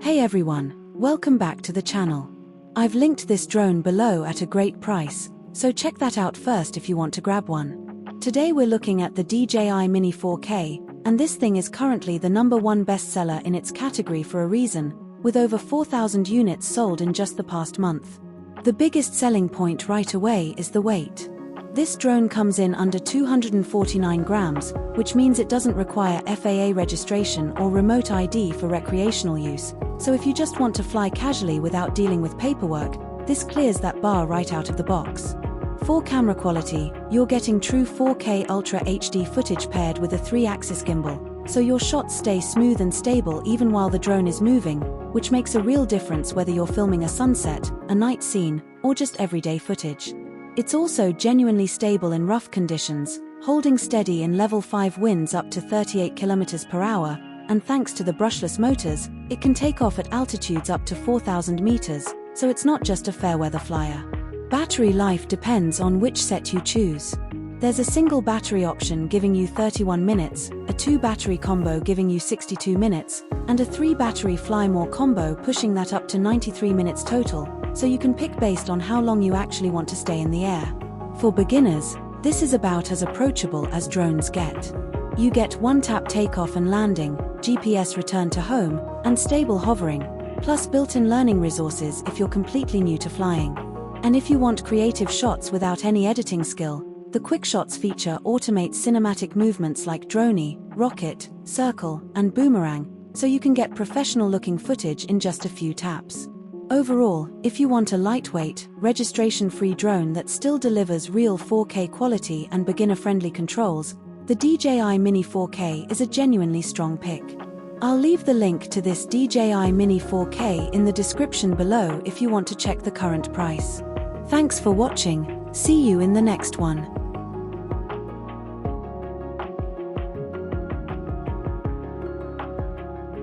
Hey everyone, welcome back to the channel. I've linked this drone below at a great price, so check that out first if you want to grab one. Today we're looking at the DJI Mini 4K, and this thing is currently the #1 bestseller in its category for a reason, with over 4,000 units sold in just the past month. The biggest selling point right away is the weight. This drone comes in under 249 grams, which means it doesn't require FAA registration or remote ID for recreational use, so if you just want to fly casually without dealing with paperwork, this clears that bar right out of the box. For camera quality, you're getting true 4K Ultra HD footage paired with a 3-axis gimbal, so your shots stay smooth and stable even while the drone is moving, which makes a real difference whether you're filming a sunset, a night scene, or just everyday footage. It's also genuinely stable in rough conditions, holding steady in level 5 winds up to 38 km per hour, and thanks to the brushless motors, it can take off at altitudes up to 4,000 meters, so it's not just a fair weather flyer. Battery life depends on which set you choose. There's a single battery option giving you 31 minutes, a 2-battery combo giving you 62 minutes, and a 3-battery fly more combo pushing that up to 93 minutes total, so you can pick based on how long you actually want to stay in the air. For beginners, this is about as approachable as drones get. You get one-tap takeoff and landing, GPS return to home, and stable hovering, plus built-in learning resources if you're completely new to flying. And if you want creative shots without any editing skill, the QuickShots feature automates cinematic movements like drone, rocket, circle, and boomerang, so you can get professional-looking footage in just a few taps. Overall, if you want a lightweight, registration-free drone that still delivers real 4K quality and beginner-friendly controls, the DJI Mini 4K is a genuinely strong pick. I'll leave the link to this DJI Mini 4K in the description below if you want to check the current price. Thanks for watching, see you in the next one.